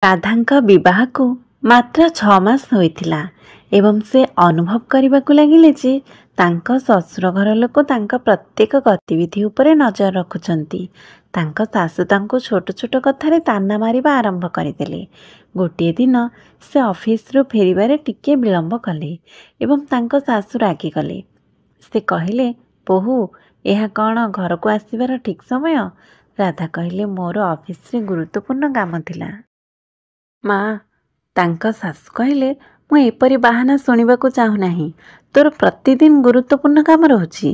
ରାଧାଙ୍କ ବିବାହକୁ ମାତ୍ର 6 ମାସ ହୋଇଥିଲା ଏବଂ ସେ ଅନୁଭବ କରିବାକୁ ଲାଗିଲେ ଯେ ତାଙ୍କ ଶ୍ୱଶୁର ଘର ଲୋକ ତାଙ୍କ ପ୍ରତ୍ୟେକ ଗତିବିଧି ଉପରେ ନଜର ରଖୁଛନ୍ତି। ତାଙ୍କ ଶାଶୁ ତାଙ୍କୁ ଛୋଟ ଛୋଟ କଥାରେ ତାନା ମାରିବା ଆରମ୍ଭ କରିଦେଲେ। ଗୋଟିଏ ଦିନ ସେ ଅଫିସରୁ ଫେରିବାରେ ଟିକେ ବିଳମ୍ବ କଲେ ଏବଂ ତାଙ୍କ ଶାଶୁ ରାଗିଗଲେ। ସେ କହିଲେ, ବୋହୂ, ଏହା କ'ଣ ଘରକୁ ଆସିବାର ଠିକ୍ ସମୟ? ରାଧା କହିଲେ, ମୋର ଅଫିସରେ ଗୁରୁତ୍ୱପୂର୍ଣ୍ଣ କାମ ଥିଲା। ମା, ତାଙ୍କ ଶାଶୁ କହିଲେ, ମୁଁ ଏପରି ବାହାନା ଶୁଣିବାକୁ ଚାହୁଁନାହିଁ। ତୋର ପ୍ରତିଦିନ ଗୁରୁତ୍ୱପୂର୍ଣ୍ଣ କାମ ରହୁଛି,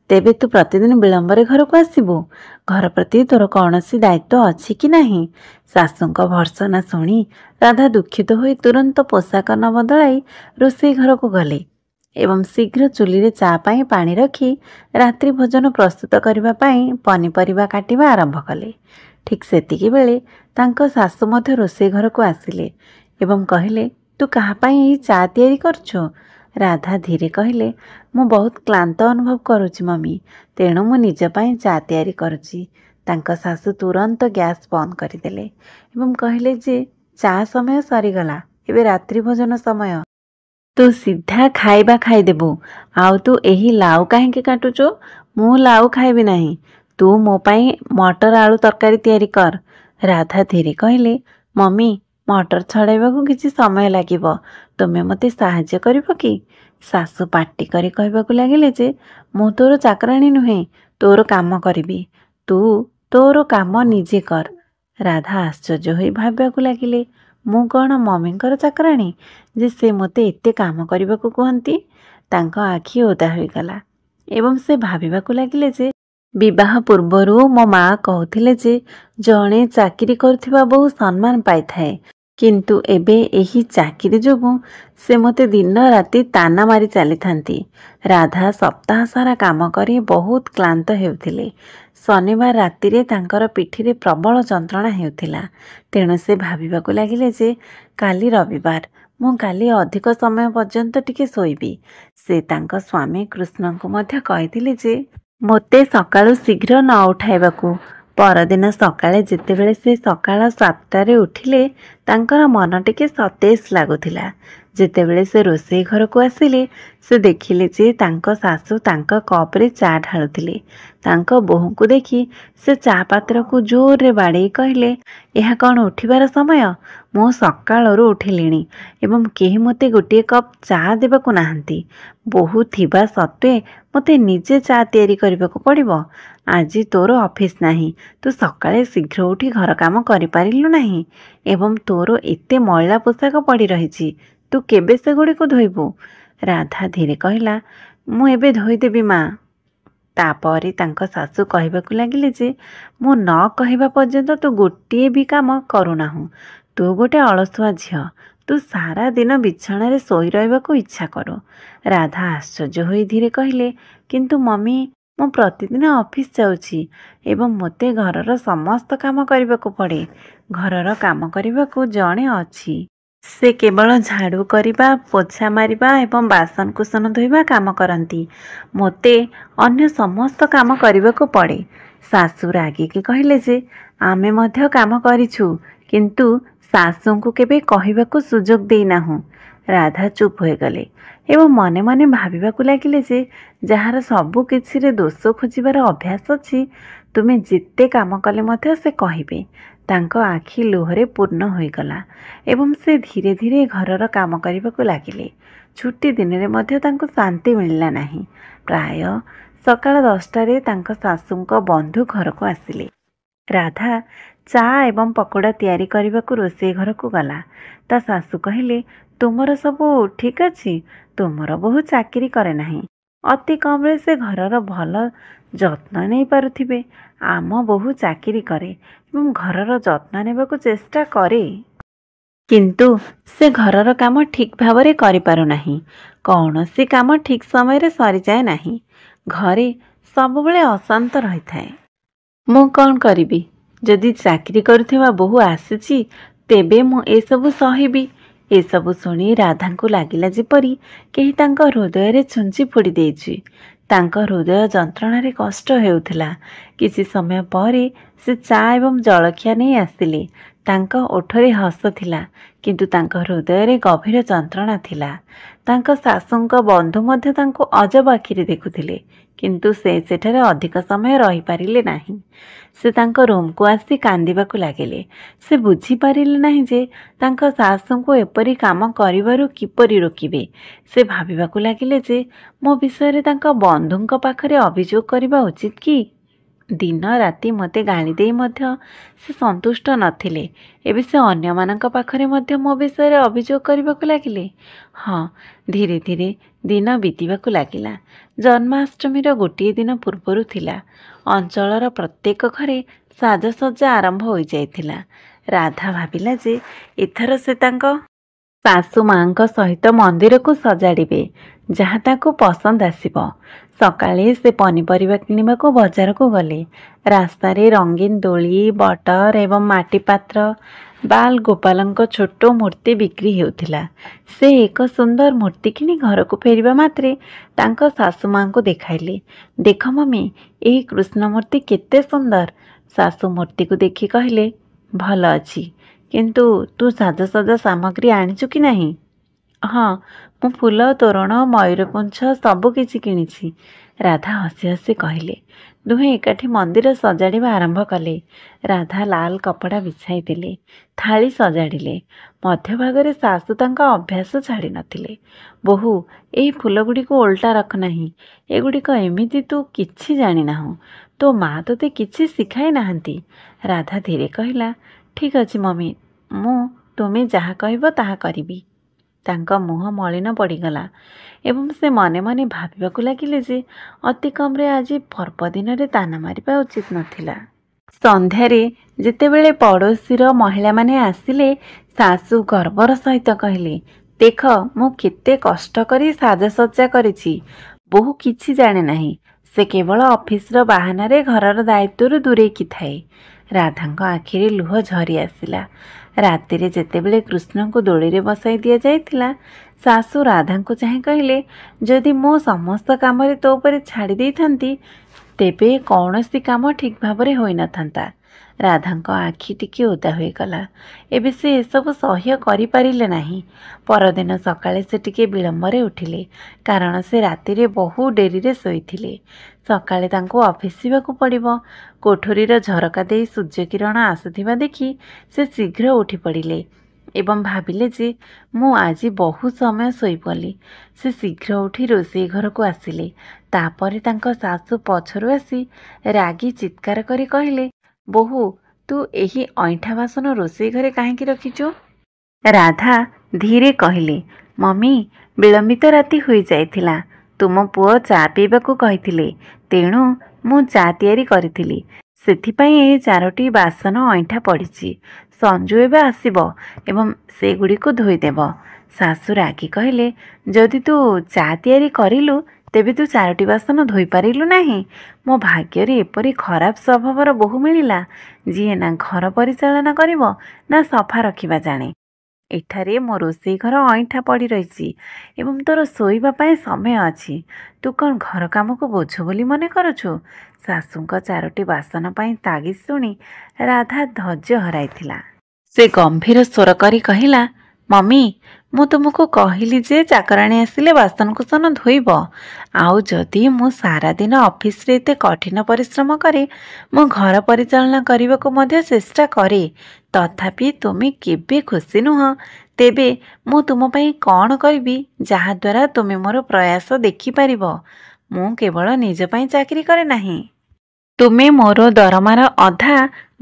ତେବେ ତୁ ପ୍ରତିଦିନ ବିଳମ୍ବରେ ଘରକୁ ଆସିବୁ? ଘର ପ୍ରତି ତୋର କୌଣସି ଦାୟିତ୍ୱ ଅଛି କି ନାହିଁ? ଶାଶୁଙ୍କ ଭର୍ତ୍ସନା ଶୁଣି ରାଧା ଦୁଃଖିତ ହୋଇ ତୁରନ୍ତ ପୋଷାକ ନ ବଦଳାଇ ରୋଷେଇ ଘରକୁ ଗଲେ ଏବଂ ଶୀଘ୍ର ଚୁଲିରେ ଚା ପାଇଁ ପାଣି ରଖି ରାତ୍ରି ଭୋଜନ ପ୍ରସ୍ତୁତ କରିବା ପାଇଁ ପନିପରିବା କାଟିବା ଆରମ୍ଭ କଲେ। ଠିକ୍ ସେତିକିବେଳେ ତାଙ୍କ ଶାଶୁ ମଧ୍ୟ ରୋଷେଇ ଘରକୁ ଆସିଲେ ଏବଂ କହିଲେ, ତୁ କାହା ପାଇଁ ଏହି ଚା ତିଆରି କରୁଛୁ? ରାଧା ଧୀରେ କହିଲେ, ମୁଁ ବହୁତ କ୍ଳାନ୍ତ ଅନୁଭବ କରୁଛି ମମି, ତେଣୁ ମୁଁ ନିଜ ପାଇଁ ଚା ତିଆରି କରୁଛି। ତାଙ୍କ ଶାଶୁ ତୁରନ୍ତ ଗ୍ୟାସ୍ ବନ୍ଦ କରିଦେଲେ ଏବଂ କହିଲେ ଯେ ଚା ସମୟ ସରିଗଲା, ଏବେ ରାତ୍ରି ଭୋଜନ ସମୟ। ତୁ ସିଧା ଖାଇବା ଖାଇଦେବୁ। ଆଉ ତୁ ଏହି ଲାଉ କାହିଁକି କାଟୁଛୁ? ମୁଁ ଲାଉ ଖାଇବି ନାହିଁ। ତୁ ମୋ ପାଇଁ ମଟର ଆଳୁ ତରକାରୀ ତିଆରି କର। ରାଧା ଧୀରେ କହିଲେ, ମମି, ମଟର ଛଡ଼ାଇବାକୁ କିଛି ସମୟ ଲାଗିବ, ତୁମେ ମୋତେ ସାହାଯ୍ୟ କରିବ କି? ଶାଶୁ ପାଟି କରି କହିବାକୁ ଲାଗିଲେ ଯେ ମୁଁ ତୋର ଚାକରାଣୀ ନୁହେଁ, ତୋର କାମ କରିବି। ତୁ ତୋର କାମ ନିଜେ କର। ରାଧା ଆଶ୍ଚର୍ଯ୍ୟ ହୋଇ ଭାବିବାକୁ ଲାଗିଲେ, ମୁଁ କ'ଣ ମମିଙ୍କର ଚାକରାଣୀ ଯେ ସେ ମୋତେ ଏତେ କାମ କରିବାକୁ କୁହନ୍ତି? ତାଙ୍କ ଆଖି ଓଦା ହୋଇଗଲା ଏବଂ ସେ ଭାବିବାକୁ ଲାଗିଲେ ଯେ ବିବାହ ପୂର୍ବରୁ ମୋ ମା କହୁଥିଲେ ଯେ ଜଣେ ଚାକିରି କରୁଥିବା ବହୁ ସମ୍ମାନ ପାଇଥାଏ, କିନ୍ତୁ ଏବେ ଏହି ଚାକିରି ଯୋଗୁଁ ସେ ମୋତେ ଦିନ ରାତି ତାନା ମାରି ଚାଲିଥାନ୍ତି। ରାଧା ସପ୍ତାହ ସାରା କାମ କରି ବହୁତ କ୍ଳାନ୍ତ ହେଉଥିଲେ। ଶନିବାର ରାତିରେ ତାଙ୍କର ପିଠିରେ ପ୍ରବଳ ଯନ୍ତ୍ରଣା ହେଉଥିଲା, ତେଣୁ ସେ ଭାବିବାକୁ ଲାଗିଲେ ଯେ କାଲି ରବିବାର, ମୁଁ କାଲି ଅଧିକ ସମୟ ପର୍ଯ୍ୟନ୍ତ ଟିକେ ଶୋଇବି। ସେ ତାଙ୍କ ସ୍ୱାମୀ କୃଷ୍ଣଙ୍କୁ ମଧ୍ୟ କହିଥିଲେ ଯେ ମୋତେ ସକାଳୁ ଶୀଘ୍ର ନ ଉଠାଇବାକୁ। ପରଦିନ ସକାଳେ ଯେତେବେଳେ ସେ ସକାଳ 7ଟାରେ ଉଠିଲେ, ତାଙ୍କର ମନ ଟିକେ ସତେଜ ଲାଗୁଥିଲା। ଯେତେବେଳେ ସେ ରୋଷେଇ ଘରକୁ ଆସିଲେ, ସେ ଦେଖିଲେ ଯେ ତାଙ୍କ ଶାଶୁ ତାଙ୍କ କପରେ ଚା ଢାଳୁଥିଲେ। ତାଙ୍କ ବୋହୂଙ୍କୁ ଦେଖି ସେ ଚା ପାତ୍ରକୁ ଜୋରରେ ବାଡ଼େଇ କହିଲେ, ଏହା କ'ଣ ଉଠିବାର ସମୟ? ମୁଁ ସକାଳରୁ ଉଠିଲିଣି ଏବଂ କେହି ମୋତେ ଗୋଟିଏ କପ୍ ଚା ଦେବାକୁ ନାହାନ୍ତି। ବୋହୂ ଥିବା ସତ୍ତ୍ୱେ ମୋତେ ନିଜେ ଚା ତିଆରି କରିବାକୁ ପଡ଼ିବ। ଆଜି ତୋର ଅଫିସ ନାହିଁ, ତୁ ସକାଳେ ଶୀଘ୍ର ଉଠି ଘର କାମ କରିପାରିଲୁ ନାହିଁ ଏବଂ ତୋର ଏତେ ମଇଳା ପୋଷାକ ପଡ଼ି ରହିଛି, ତୁ କେବେ ସେଗୁଡ଼ିକୁ ଧୋଇବୁ? ରାଧା ଧୀରେ କହିଲା, ମୁଁ ଏବେ ଧୋଇଦେବି ମା। ତାପରେ ତାଙ୍କ ଶାଶୁ କହିବାକୁ ଲାଗିଲେ ଯେ ମୁଁ ନ କହିବା ପର୍ଯ୍ୟନ୍ତ ତୁ ଗୋଟିଏ ବି କାମ କରୁନାହୁଁ। ତୁ ଗୋଟେ ଅଳସୁଆ ଝିଅ, ତୁ ସାରା ଦିନ ବିଛଣାରେ ଶୋଇ ରହିବାକୁ ଇଚ୍ଛା କରୁ। ରାଧା ଆଶ୍ଚର୍ଯ୍ୟ ହୋଇ ଧୀରେ କହିଲେ, କିନ୍ତୁ ମମି, ମୁଁ ପ୍ରତିଦିନ ଅଫିସ ଯାଉଛି ଏବଂ ମୋତେ ଘରର ସମସ୍ତ କାମ କରିବାକୁ ପଡ଼େ। ଘରର କାମ କରିବାକୁ ଜଣେ ଅଛି, ସେ କେବଳ ଝାଡ଼ୁ କରିବା, ପୋଛା ମାରିବା ଏବଂ ବାସନକୁସନ ଧୋଇବା କାମ କରନ୍ତି। ମୋତେ ଅନ୍ୟ ସମସ୍ତ କାମ କରିବାକୁ ପଡ଼େ। ଶାଶୁ ରାଗିକି କହିଲେ ଯେ ଆମେ ମଧ୍ୟ କାମ କରିଛୁ, କିନ୍ତୁ ଶାଶୁଙ୍କୁ କେବେ କହିବାକୁ ସୁଯୋଗ ଦେଇନାହୁଁ। ରାଧା ଚୁପ୍ ହୋଇଗଲେ ଏବଂ ମନେ ମନେ ଭାବିବାକୁ ଲାଗିଲେ ଯେ ଯାହାର ସବୁ କିଛିରେ ଦୋଷ ଖୋଜିବାର ଅଭ୍ୟାସ ଅଛି, ତୁମେ ଯେତେ କାମ କଲେ ମଧ୍ୟ ସେ କହିବେ। ତାଙ୍କ ଆଖି ଲୁହରେ ପୂର୍ଣ୍ଣ ହୋଇଗଲା ଏବଂ ସେ ଧୀରେ ଧୀରେ ଘରର କାମ କରିବାକୁ ଲାଗିଲେ। ଛୁଟି ଦିନରେ ମଧ୍ୟ ତାଙ୍କୁ ଶାନ୍ତି ମିଳିଲା ନାହିଁ। ପ୍ରାୟ ସକାଳ 10ଟାରେ ତାଙ୍କ ଶାଶୁଙ୍କ ବନ୍ଧୁ ଘରକୁ ଆସିଲେ। ରାଧା ଚା ଏବଂ ପକୋଡ଼ା ତିଆରି କରିବାକୁ ରୋଷେଇ ଘରକୁ ଗଲା। ତା ଶାଶୁ କହିଲେ, ତୁମର ସବୁ ଠିକ୍ ଅଛି? ତୁମର ବୋହୂ ଚାକିରି କରେ ନାହିଁ, ଅତି କମରେ ସେ ଘରର ଭଲ ଯତ୍ନ ନେଇପାରୁଥିବେ। ଆମ ବୋହୂ ଚାକିରି କରେ ଏବଂ ଘରର ଯତ୍ନ ନେବାକୁ ଚେଷ୍ଟା କରେ, କିନ୍ତୁ ସେ ଘରର କାମ ଠିକ୍ ଭାବରେ କରିପାରୁନାହିଁ। କୌଣସି କାମ ଠିକ୍ ସମୟରେ ସରିଯାଏ ନାହିଁ। ଘରେ ସବୁବେଳେ ଅଶାନ୍ତ ରହିଥାଏ। ମୁଁ କ'ଣ କରିବି? ଯଦି ଚାକିରି କରୁଥିବା ବୋହୂ ଆସିଛି, ତେବେ ମୁଁ ଏସବୁ ସହିବି। ଏସବୁ ଶୁଣି ରାଧାଙ୍କୁ ଲାଗିଲା ଯେପରି କେହି ତାଙ୍କ ହୃଦୟରେ ଛୁଞ୍ଚି ଫୋଡ଼ି ଦେଇଛି। ତାଙ୍କ ହୃଦୟ ଯନ୍ତ୍ରଣାରେ କଷ୍ଟ ହେଉଥିଲା। କିଛି ସମୟ ପରେ ସେ ଚା ଏବଂ ଜଳଖିଆ ନେଇ ଆସିଲେ। ତାଙ୍କ ଓଠରେ ହସ ଥିଲା, କିନ୍ତୁ ତାଙ୍କ ହୃଦୟରେ ଗଭୀର ଯନ୍ତ୍ରଣା ଥିଲା। ତାଙ୍କ ଶାଶୁଙ୍କ ବନ୍ଧୁ ମଧ୍ୟ ତାଙ୍କୁ ଅଜବ ଆଖିରେ ଦେଖୁଥିଲେ, କିନ୍ତୁ ସେ ସେଠାରେ ଅଧିକ ସମୟ ରହିପାରିଲେ ନାହିଁ। ସେ ତାଙ୍କ ରୁମ୍କୁ ଆସି କାନ୍ଦିବାକୁ ଲାଗିଲେ। ସେ ବୁଝିପାରିଲେ ନାହିଁ ଯେ ତାଙ୍କ ଶାଶୁଙ୍କୁ ଏପରି କାମ କରିବାରୁ କିପରି ରୋକିବେ। ସେ ଭାବିବାକୁ ଲାଗିଲେ ଯେ ମୋ ବିଷୟରେ ତାଙ୍କ ବନ୍ଧୁଙ୍କ ପାଖରେ ଅଭିଯୋଗ କରିବା ଉଚିତ କି? ଦିନ ରାତି ମୋତେ ଗାଳି ଦେଇ ମଧ୍ୟ ସେ ସନ୍ତୁଷ୍ଟ ନଥିଲେ। ଏବେ ସେ ଅନ୍ୟମାନଙ୍କ ପାଖରେ ମଧ୍ୟ ମୋ ବିଷୟରେ ଅଭିଯୋଗ କରିବାକୁ ଲାଗିଲେ। ହଁ, ଧୀରେ ଧୀରେ ଦିନ ବିତିବାକୁ ଲାଗିଲା। ଜନ୍ମାଷ୍ଟମୀର ଗୋଟିଏ ଦିନ ପୂର୍ବରୁ ଥିଲା। ଅଞ୍ଚଳର ପ୍ରତ୍ୟେକ ଘରେ ସାଜସଜ୍ଜା ଆରମ୍ଭ ହୋଇଯାଇଥିଲା। ରାଧା ଭାବିଲା ଯେ ଏଥର ସେ ତାଙ୍କ ଶାଶୁ ମାଙ୍କ ସହିତ ମନ୍ଦିରକୁ ସଜାଡ଼ିବେ, ଯାହା ତାକୁ ପସନ୍ଦ ଆସିବ। ସକାଳେ ସେ ପନିପରିବା କିଣିବାକୁ ବଜାରକୁ ଗଲେ। ରାସ୍ତାରେ ରଙ୍ଗୀନ ଦୋଳି, ବଟର ଏବଂ ମାଟି ପାତ୍ର, ବାଲ ଗୋପାଲଙ୍କ ଛୋଟ ମୂର୍ତ୍ତି ବିକ୍ରି ହେଉଥିଲା। ସେ ଏକ ସୁନ୍ଦର ମୂର୍ତ୍ତି କିଣି ଘରକୁ ଫେରିବା ମାତ୍ରେ ତାଙ୍କ ଶାଶୁ ମାଙ୍କୁ ଦେଖାଇଲେ। ଦେଖ ମମି, ଏହି କୃଷ୍ଣ ମୂର୍ତ୍ତି କେତେ ସୁନ୍ଦର। ଶାଶୁ ମୂର୍ତ୍ତିକୁ ଦେଖି କହିଲେ, ଭଲ ଅଛି, କିନ୍ତୁ ତୁ ସାଜସଜ୍ଜା ସାମଗ୍ରୀ ଆଣିଛୁ କି ନାହିଁ? ହଁ, ମୁଁ ଫୁଲ, ତୋରଣ, ମୟୂରପୁଚ୍ଛ ସବୁ କିଛି କିଣିଛି, ରାଧା ହସି ହସି କହିଲେ। ଦୁହେଁ ଏକାଠି ମନ୍ଦିର ସଜାଡ଼ିବା ଆରମ୍ଭ କଲେ। ରାଧା ଲାଲ କପଡ଼ା ବିଛାଇ ଦେଲେ, ଥାଳି ସଜାଡ଼ିଲେ। ମଧ୍ୟଭାଗରେ ଶାଶୁ ତାଙ୍କ ଅଭ୍ୟାସ ଛାଡ଼ି ନଥିଲେ। ବୋହୂ, ଏହି ଫୁଲଗୁଡ଼ିକୁ ଓଲଟା ରଖ ନାହିଁ। ଏଗୁଡ଼ିକ ଏମିତି, ତୁ କିଛି ଜାଣିନାହୁଁ। ତୋ ମା ତୋତେ କିଛି ଶିଖାଇ ନାହାନ୍ତି। ରାଧା ଧୀରେ କହିଲା, ଠିକ୍ ଅଛି ମମି, ମୁଁ ତୁମେ ଯାହା କହିବ ତାହା କରିବି। ତାଙ୍କ ମୁହଁ ମଳିନ ପଡ଼ିଗଲା ଏବଂ ସେ ମନେ ମନେ ଭାବିବାକୁ ଲାଗିଲେ ଯେ ଅତି କମ୍ରେ ଆଜି ପର୍ବଦିନରେ ତାନା ମାରିବା ଉଚିତ ନଥିଲା। ସନ୍ଧ୍ୟାରେ ଯେତେବେଳେ ପଡ଼ୋଶୀର ମହିଳାମାନେ ଆସିଲେ, ଶାଶୁ ଗର୍ବର ସହିତ କହିଲେ, ଦେଖ ମୁଁ କେତେ କଷ୍ଟ କରି ସାଜସଜ୍ଜା କରିଛି। ବୋହୂ କିଛି ଜାଣେ ନାହିଁ। ସେ କେବଳ ଅଫିସର ବାହାନାରେ ଘରର ଦାୟିତ୍ୱରୁ ଦୂରେଇକି ଥାଏ। ରାଧାଙ୍କ ଆଖିରେ ଲୁହ ଝରି ଆସିଲା। ରାତିରେ ଯେତେବେଳେ କୃଷ୍ଣଙ୍କୁ ଦୋଳିରେ ବସାଇ ଦିଆଯାଇଥିଲା, ଶାଶୁ ରାଧାଙ୍କୁ ଚାହିଁ କହିଲେ, ଯଦି ମୁଁ ସମସ୍ତ କାମରେ ତୋ ଉପରେ ଛାଡ଼ି ଦେଇଥାନ୍ତି, ତେବେ କୌଣସି କାମ ଠିକ୍ ଭାବରେ ହୋଇନଥାନ୍ତା। ରାଧାଙ୍କ ଆଖି ଟିକିଏ ଓଦା ହୋଇଗଲା। ଏବେ ସେ ଏସବୁ ସହ୍ୟ କରିପାରିଲେ ନାହିଁ। ପରଦିନ ସକାଳେ ସେ ଟିକିଏ ବିଳମ୍ବରେ ଉଠିଲେ, କାରଣ ସେ ରାତିରେ ବହୁ ଡେରିରେ ଶୋଇଥିଲେ। ସକାଳେ ତାଙ୍କୁ ଅଫିସ ଯିବାକୁ ପଡ଼ିବ। କୋଠରୀର ଝରକା ଦେଇ ସୂର୍ଯ୍ୟକିରଣ ଆସୁଥିବା ଦେଖି ସେ ଶୀଘ୍ର ଉଠି ପଡ଼ିଲେ ଏବଂ ଭାବିଲେ ଯେ ମୁଁ ଆଜି ବହୁ ସମୟ ଶୋଇପଡ଼ିଲି। ସେ ଶୀଘ୍ର ଉଠି ରୋଷେଇ ଘରକୁ ଆସିଲେ। ତାପରେ ତାଙ୍କ ଶାଶୁ ପଛରୁ ଆସି ରାଗି ଚିତ୍କାର କରି କହିଲେ, ବୋହୂ, ତୁ ଏହି ଅଇଁଠା ବାସନ ରୋଷେଇ ଘରେ କାହିଁକି ରଖିଛୁ? ରାଧା ଧୀରେ କହିଲେ, ମମି, ବିଳମ୍ବିତ ରାତି ହୋଇଯାଇଥିଲା। ତୁମ ପୁଅ ଚା ପିଇବାକୁ କହିଥିଲେ, ତେଣୁ ମୁଁ ଚା ତିଆରି କରିଥିଲି। ସେଥିପାଇଁ ଏହି 4ଟି ବାସନ ଅଇଁଠା ପଡ଼ିଛି। ସଞ୍ଜୁ ଏବେ ଆସିବ ଏବଂ ସେଗୁଡ଼ିକୁ ଧୋଇଦେବ। ଶାଶୁ ରାଗି କହିଲେ, ଯଦି ତୁ ଚା ତିଆରି କରିଲୁ, ତେବେ ତୁ 4ଟି ବାସନ ଧୋଇପାରିଲୁ ନାହିଁ? ମୋ ଭାଗ୍ୟରେ ଏପରି ଖରାପ ସ୍ୱଭାବର ବୋହୂ ମିଳିଲା, ଯିଏ ନା ଘର ପରିଚାଳନା କରିବ ନା ସଫା ରଖିବା ଜାଣେ। ଏଠାରେ ମୋ ରୋଷେଇ ଘର ଅଇଁଠା ପଡ଼ି ରହିଛି ଏବଂ ତୋର ଶୋଇବା ପାଇଁ ସମୟ ଅଛି। ତୁ କ'ଣ ଘର କାମକୁ ବୋଝ ବୋଲି ମନେ କରୁଛୁ? ଶାଶୁଙ୍କ 4ଟି ବାସନ ପାଇଁ ତାଗିଦ ଶୁଣି ରାଧା ଧୈର୍ଯ୍ୟ ହରାଇଥିଲା। ସେ ଗମ୍ଭୀର ସ୍ୱର କରି କହିଲା, ମମି, ମୁଁ ତୁମକୁ କହିଲି ଯେ ଚାକରାଣୀ ଆସିଲେ ବାସନକୁସନ ଧୋଇବ। ଆଉ ଯଦି ମୁଁ ସାରାଦିନ ଅଫିସରେ ଏତେ କଠିନ ପରିଶ୍ରମ କରେ, ମୁଁ ଘର ପରିଚାଳନା କରିବାକୁ ମଧ୍ୟ ଚେଷ୍ଟା କରେ, ତଥାପି ତୁମେ କେବେ ଖୁସି ନୁହଁ, ତେବେ ମୁଁ ତୁମ ପାଇଁ କ'ଣ କରିବି ଯାହାଦ୍ୱାରା ତୁମେ ମୋର ପ୍ରୟାସ ଦେଖିପାରିବ? ମୁଁ କେବଳ ନିଜ ପାଇଁ ଚାକିରି କରେ ନାହିଁ। ତୁମେ ମୋର ଦରମାର ଅଧା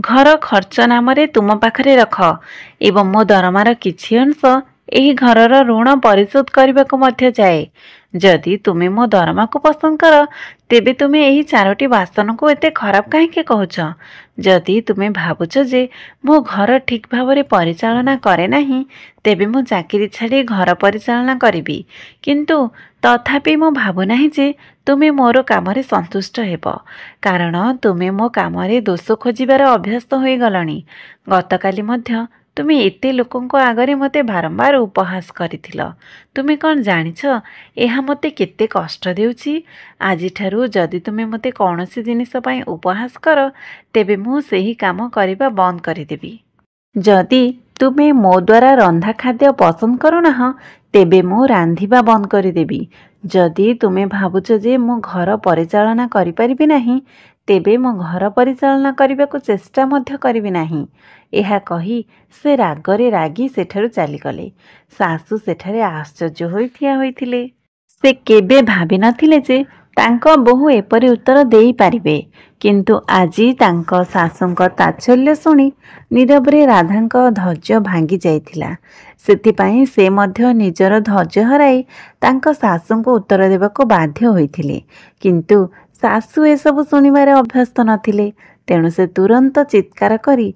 ଘର ଖର୍ଚ୍ଚ ନାମରେ ତୁମ ପାଖରେ ରଖ ଏବଂ ମୋ ଦରମାର କିଛି ଅଂଶ ଏହି ଘରର ଋଣ ପରିଶୋଧ କରିବାକୁ ମଧ୍ୟ ଯାଏ। ଯଦି ତୁମେ ମୋ ଦରମାକୁ ପସନ୍ଦ କର, ତେବେ ତୁମେ ଏହି 4ଟି ବାସନକୁ ଏତେ ଖରାପ କାହିଁକି କହୁଛ? ଯଦି ତୁମେ ଭାବୁଛ ଯେ ମୁଁ ଘର ଠିକ୍ ଭାବରେ ପରିଚାଳନା କରେ ନାହିଁ, ତେବେ ମୁଁ ଚାକିରି ଛାଡ଼ି ଘର ପରିଚାଳନା କରିବି। କିନ୍ତୁ ତଥାପି ମୁଁ ଭାବୁନାହିଁ ଯେ ତୁମେ ମୋର କାମରେ ସନ୍ତୁଷ୍ଟ ହେବ, କାରଣ ତୁମେ ମୋ କାମରେ ଦୋଷ ଖୋଜିବାର ଅଭ୍ୟସ୍ତ ହୋଇଗଲଣି। ଗତକାଲି ମଧ୍ୟ ତୁମେ ଏତେ ଲୋକଙ୍କ ଆଗରେ ମୋତେ ବାରମ୍ବାର ଉପହାସ କରିଥିଲ। ତୁମେ କ'ଣ ଜାଣିଛ ଏହା ମୋତେ କେତେ କଷ୍ଟ ଦେଉଛି? ଆଜିଠାରୁ ଯଦି ତୁମେ ମୋତେ କୌଣସି ଜିନିଷ ପାଇଁ ଉପହାସ କର, ତେବେ ମୁଁ ସେହି କାମ କରିବା ବନ୍ଦ କରିଦେବି। ଯଦି ତୁମେ ମୋ ଦ୍ୱାରା ରନ୍ଧା ଖାଦ୍ୟ ପସନ୍ଦ କରୁନାହଁ ତେବେ ମୁଁ ରାନ୍ଧିବା ବନ୍ଦ କରିଦେବି। ଯଦି ତୁମେ ଭାବୁଛ ଯେ ମୁଁ ଘର ପରିଚାଳନା କରିପାରିବି ନାହିଁ ତେବେ ମୁଁ ଘର ପରିଚାଳନା କରିବାକୁ ଚେଷ୍ଟା ମଧ୍ୟ କରିବି ନାହିଁ। ଏହା କହି ସେ ରାଗରେ ରାଗି ସେଠାରୁ ଚାଲିଗଲେ। ଶାଶୁ ସେଠାରେ ଆଶ୍ଚର୍ଯ୍ୟ ହୋଇ ଠିଆ ହୋଇଥିଲେ। ସେ କେବେ ଭାବିନଥିଲେ ଯେ ତାଙ୍କ ବୋହୂ ଏପରି ଉତ୍ତର ଦେଇପାରିବେ। କିନ୍ତୁ ଆଜି ତାଙ୍କ ଶାଶୁଙ୍କ ତାଚ୍ଛଲ୍ୟ ଶୁଣି ନୀରବରେ ରାଧାଙ୍କ ଧୈର୍ଯ୍ୟ ଭାଙ୍ଗି ଯାଇଥିଲା। ସେଥିପାଇଁ ସେ ମଧ୍ୟ ନିଜର ଧୈର୍ଯ୍ୟ ହରାଇ ତାଙ୍କ ଶାଶୁଙ୍କୁ ଉତ୍ତର ଦେବାକୁ ବାଧ୍ୟ ହୋଇଥିଲେ। କିନ୍ତୁ ଶାଶୁ ଏସବୁ ଶୁଣିବାରେ ଅଭ୍ୟସ୍ତ ନଥିଲେ। ତେଣୁ ସେ ତୁରନ୍ତ ଚିତ୍କାର କରି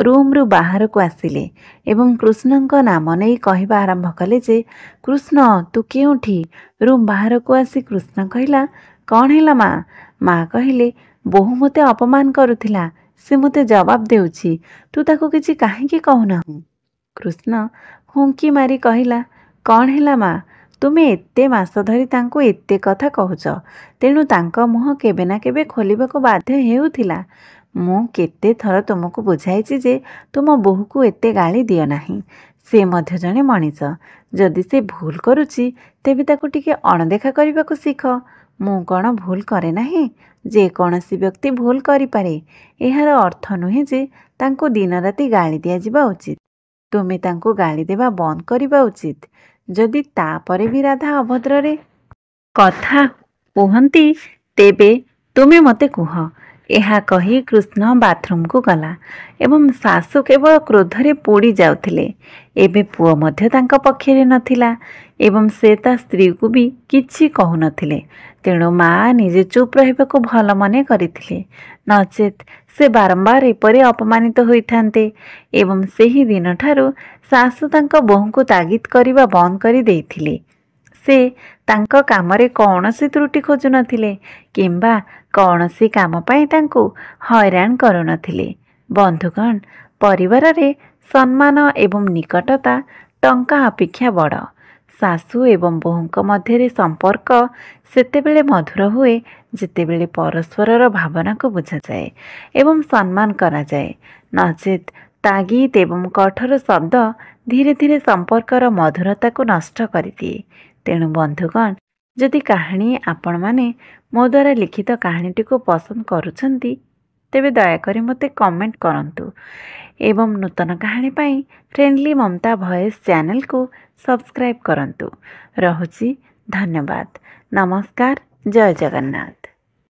ରୁମ୍ରୁ ବାହାରକୁ ଆସିଲେ ଏବଂ କୃଷ୍ଣଙ୍କ ନାମ ନେଇ କହିବା ଆରମ୍ଭ କଲେ ଯେ କୃଷ୍ଣ ତୁ କେଉଁଠି? ରୁମ୍ ବାହାରକୁ ଆସି କୃଷ୍ଣ କହିଲା କ'ଣ ହେଲା ମା? ମା କହିଲେ ବୋହୂ ମୋତେ ଅପମାନ କରୁଥିଲା। ସେ ମୋତେ ଜବାବ ଦେଉଛି। ତୁ ତାକୁ କିଛି କାହିଁକି କହୁନାହୁଁ? କୃଷ୍ଣ ହୁଙ୍କି ମାରି କହିଲା କ'ଣ ହେଲା ମା? ତୁମେ ଏତେ ମାସ ଧରି ତାଙ୍କୁ ଏତେ କଥା କହୁଛ। ତେଣୁ ତାଙ୍କ ମୁହଁ କେବେ ନା କେବେ ଖୋଲିବାକୁ ବାଧ୍ୟ ହେଉଥିଲା। ମୁଁ କେତେ ଥର ତୁମକୁ ବୁଝାଇଛି ଯେ ତୁମ ବୋହୂକୁ ଏତେ ଗାଳି ଦିଅ ନାହିଁ। ସେ ମଧ୍ୟ ଜଣେ ମଣିଷ। ଯଦି ସେ ଭୁଲ କରୁଛି ତେବେ ତାକୁ ଟିକେ ଅଣଦେଖା କରିବାକୁ ଶିଖ। ମୁଁ କ'ଣ ଭୁଲ କରେ ନାହିଁ? ଯେକୌଣସି ବ୍ୟକ୍ତି ଭୁଲ କରିପାରେ। ଏହାର ଅର୍ଥ ନୁହେଁ ଯେ ତାଙ୍କୁ ଦିନରାତି ଗାଳି ଦିଆଯିବା ଉଚିତ। ତୁମେ ତାଙ୍କୁ ଗାଳି ଦେବା ବନ୍ଦ କରିବା ଉଚିତ। ଯଦି ତାପରେ ବି ରାଧା ଅଭଦ୍ରରେ କଥା କୁହନ୍ତି ତେବେ ତୁମେ ମୋତେ କୁହ। ଏହା କହି କୃଷ୍ଣ ବାଥରୁମକୁ ଗଲା ଏବଂ ଶାଶୁ କେବଳ କ୍ରୋଧରେ ପୋଡ଼ି ଯାଉଥିଲେ। ଏବେ ପୁଅ ମଧ୍ୟ ତାଙ୍କ ପକ୍ଷରେ ନଥିଲା ଏବଂ ସେ ତା ସ୍ତ୍ରୀକୁ ବି କିଛି କହୁନଥିଲେ। ତେଣୁ ମା ନିଜେ ଚୁପ୍ ରହିବାକୁ ଭଲ ମନେ କରିଥିଲେ। ନଚେତ୍ ସେ ବାରମ୍ବାର ଏପରି ଅପମାନିତ ହୋଇଥାନ୍ତେ। ଏବଂ ସେହି ଦିନଠାରୁ ଶାଶୁ ତାଙ୍କ ବୋହୂଙ୍କୁ ତାଗିଦ କରିବା ବନ୍ଦ କରି ଦେଇଥିଲେ। ସେ ତାଙ୍କ କାମରେ କୌଣସି ତ୍ରୁଟି ଖୋଜୁନଥିଲେ କିମ୍ବା କୌଣସି କାମ ପାଇଁ ତାଙ୍କୁ ହଇରାଣ କରୁନଥିଲେ। ବନ୍ଧୁଗଣ, ପରିବାରରେ ସମ୍ମାନ ଏବଂ ନିକଟତା ଟଙ୍କା ଅପେକ୍ଷା ବଡ଼। ଶାଶୁ ଏବଂ ବୋହୂଙ୍କ ମଧ୍ୟରେ ସମ୍ପର୍କ ସେତେବେଳେ ମଧୁର ହୁଏ ଯେତେବେଳେ ପରସ୍ପରର ଭାବନାକୁ ବୁଝାଯାଏ ଏବଂ ସମ୍ମାନ କରାଯାଏ। ନଚେତ୍ ତାଗିଦ ଏବଂ କଠୋର ଶବ୍ଦ ଧୀରେ ଧୀରେ ସମ୍ପର୍କର ମଧୁରତାକୁ ନଷ୍ଟ କରିଦିଏ। ତେଣୁ ବନ୍ଧୁଗଣ, ଯଦି କାହାଣୀ ଆପଣମାନେ ମୋ ଦ୍ୱାରା ଲିଖିତ କାହାଣୀଟିକୁ ପସନ୍ଦ କରୁଛନ୍ତି ତେବେ ଦୟାକରି ମୋତେ କମେଣ୍ଟ କରନ୍ତୁ ଏବଂ ନୂତନ କାହାଣୀ ପାଇଁ ଫ୍ରେଣ୍ଡଲି ମମତା ଭଏସ୍ ଚ୍ୟାନେଲକୁ ସବସ୍କ୍ରାଇବ୍ କରନ୍ତୁ। ରହୁଛି। ଧନ୍ୟବାଦ। ନମସ୍କାର। ଜୟ ଜଗନ୍ନାଥ।